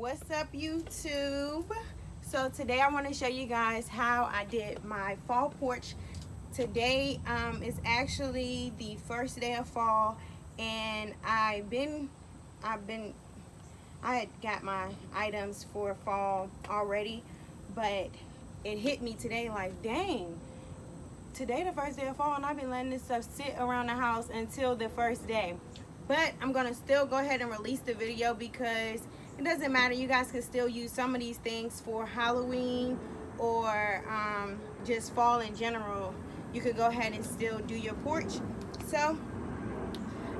What's up, YouTube? So today I want to show you guys how I did my fall porch. Today is actually the first day of fall, and I had got my items for fall already, but it hit me today like, dang, today the first day of fall and I've been letting this stuff sit around the house until the first day. But I'm gonna still go ahead and release the video because it doesn't matter. You guys can still use some of these things for Halloween or just fall in general. You could go ahead and still do your porch. So,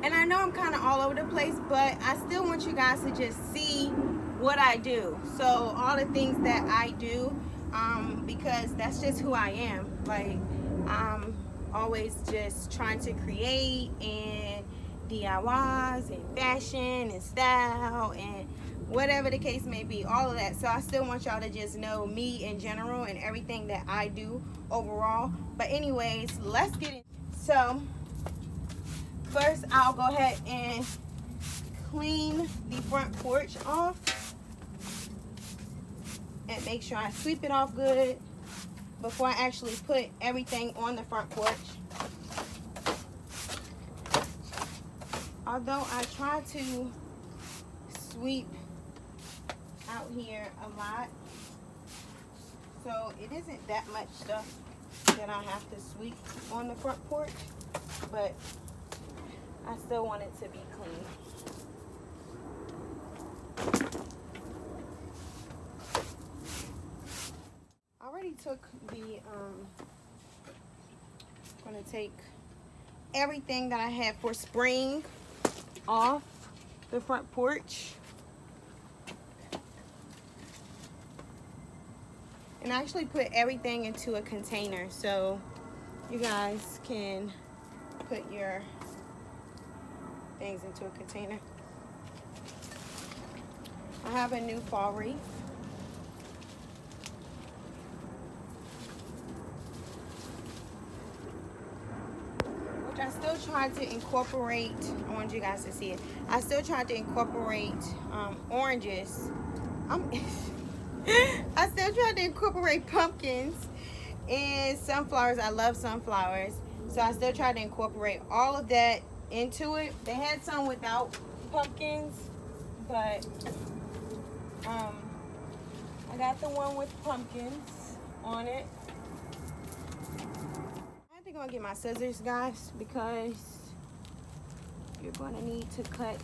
and I know I'm kind of all over the place, but I still want you guys to just see what I do. So all the things that I do, because that's just who I am. Like, I'm always just trying to create and DIYs and fashion and style and whatever the case may be, all of that. So I still want y'all to just know me in general and everything that I do overall. But anyways, let's get in. So first I'll go ahead and clean the front porch off and make sure I sweep it off good before I actually put everything on the front porch. Although I try to sweep out here a lot, so it isn't that much stuff that I have to sweep on the front porch, but I still want it to be clean. I already took the gonna take everything that I had for spring off the front porch, and I actually put everything into a container so you guys can put your things into a container. I have a new fall wreath. I still tried to incorporate, I want you guys to see it. I still tried to incorporate oranges. I still tried to incorporate pumpkins and sunflowers. I love sunflowers. So I still tried to incorporate all of that into it. They had some without pumpkins, but I got the one with pumpkins on it. I'm gonna get my scissors, guys, because you're gonna need to cut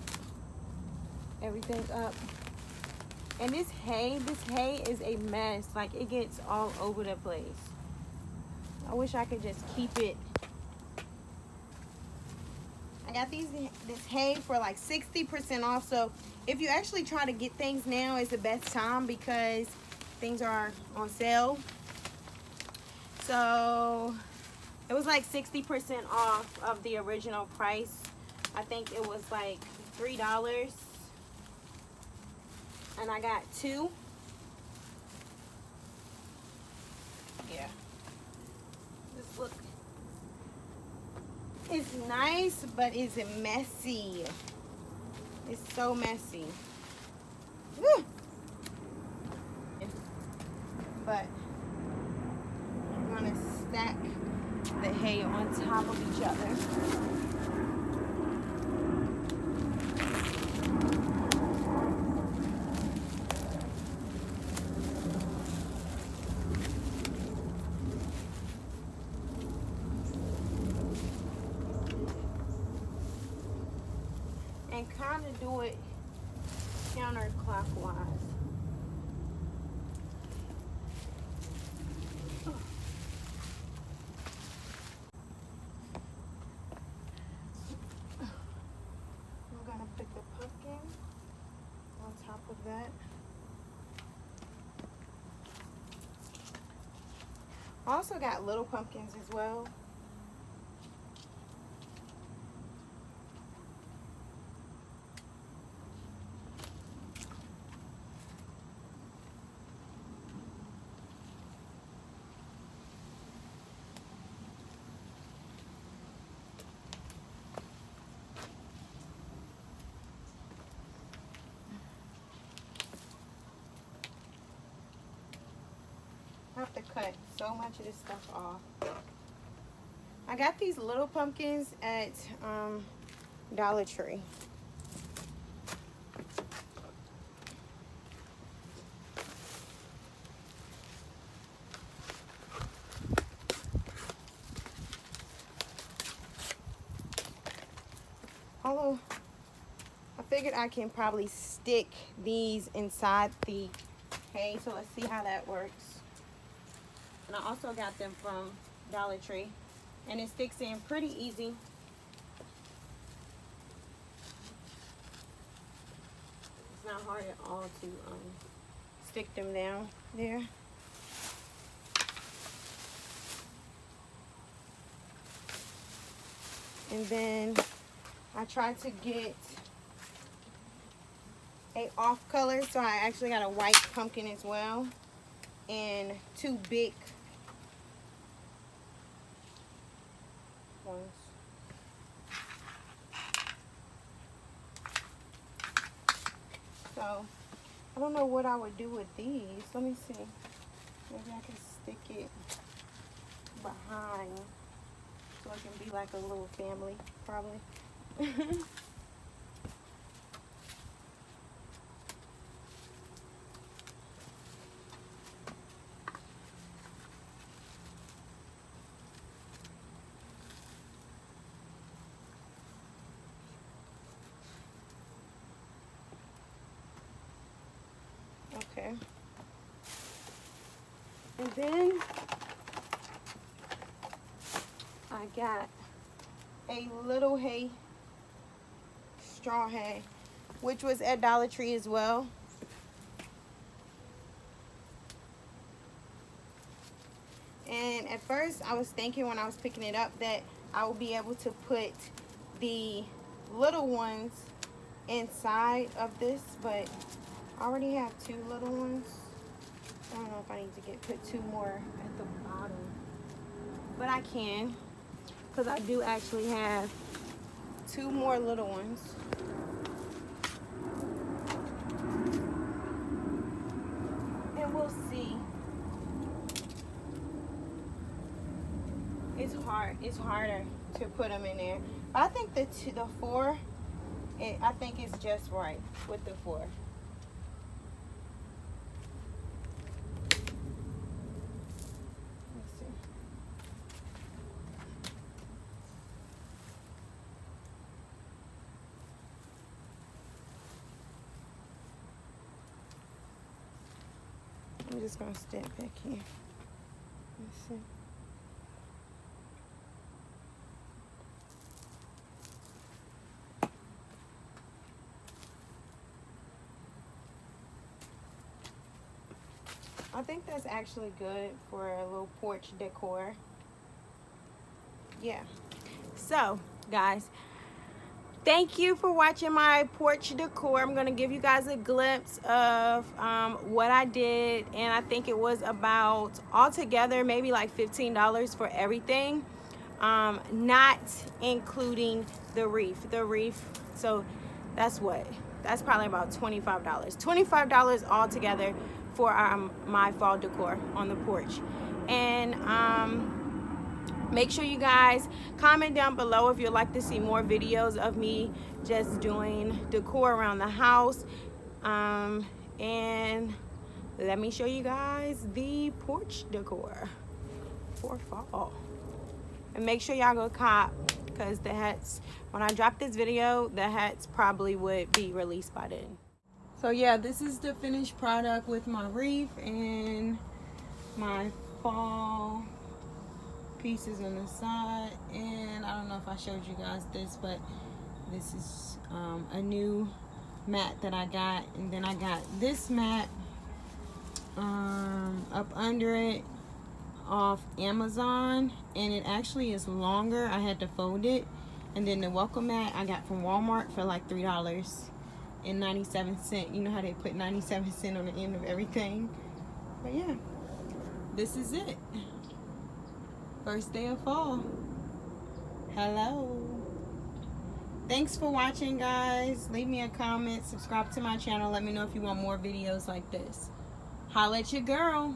everything up. And this hay is a mess. Like, it gets all over the place. I wish I could just keep it. I got this hay for like 60% off. So if you actually try to get things now, is the best time because things are on sale. So it was like 60% off of the original price. I think it was like $3. And I got 2. Yeah. This look. It's nice, but it's messy. It's so messy. Woo! But I'm gonna stack the hay on top of each other. And kind of do it counterclockwise. Put the pumpkin on top of that. I also got little pumpkins as well. I have to cut so much of this stuff off. I got these little pumpkins at Dollar Tree. Although I figured I can probably stick these inside the hay, so let's see how that works. And I also got them from Dollar Tree, and it sticks in pretty easy. It's not hard at all to stick them down there. And then I tried to get a off color, so I actually got a white pumpkin as well, and 2 big ones. So I don't know what I would do with these. Let me see. Maybe I can stick it behind so it can be like a little family, probably. Okay. And then I got a little hay, straw hay, which was at Dollar Tree as well. And at first I was thinking when I was picking it up that I would be able to put the little ones inside of this, but I already have 2 little ones. I don't know if I need to put 2 more at the bottom, but I can, because I do actually have 2 more little ones. And we'll see. It's harder to put them in there. But I think the 4, I think it's just right with the 4. I'm just gonna step back here. Let's see. I think that's actually good for a little porch decor. Yeah. So, guys, thank you for watching my porch decor. I'm going to give you guys a glimpse of what I did. And I think it was about altogether maybe like $15 for everything. Not including the wreath. So that's what? That's probably about $25. $25 altogether for my fall decor on the porch. And make sure you guys comment down below if you'd like to see more videos of me just doing decor around the house. And let me show you guys the porch decor for fall. And make sure y'all go cop, because the hats, when I drop this video, the hats probably would be released by then. So yeah, this is the finished product with my wreath and my fall pieces on the side. And I don't know if I showed you guys this, but this is a new mat that I got. And then I got this mat up under it off Amazon, and it actually is longer. I had to fold it. And then the welcome mat I got from Walmart for like $3.97. You know how they put 97 cents on the end of everything. But yeah, this is it. First day of fall. Hello. Thanks for watching, guys. Leave me a comment, subscribe to my channel, let me know if you want more videos like this. Holla at your girl.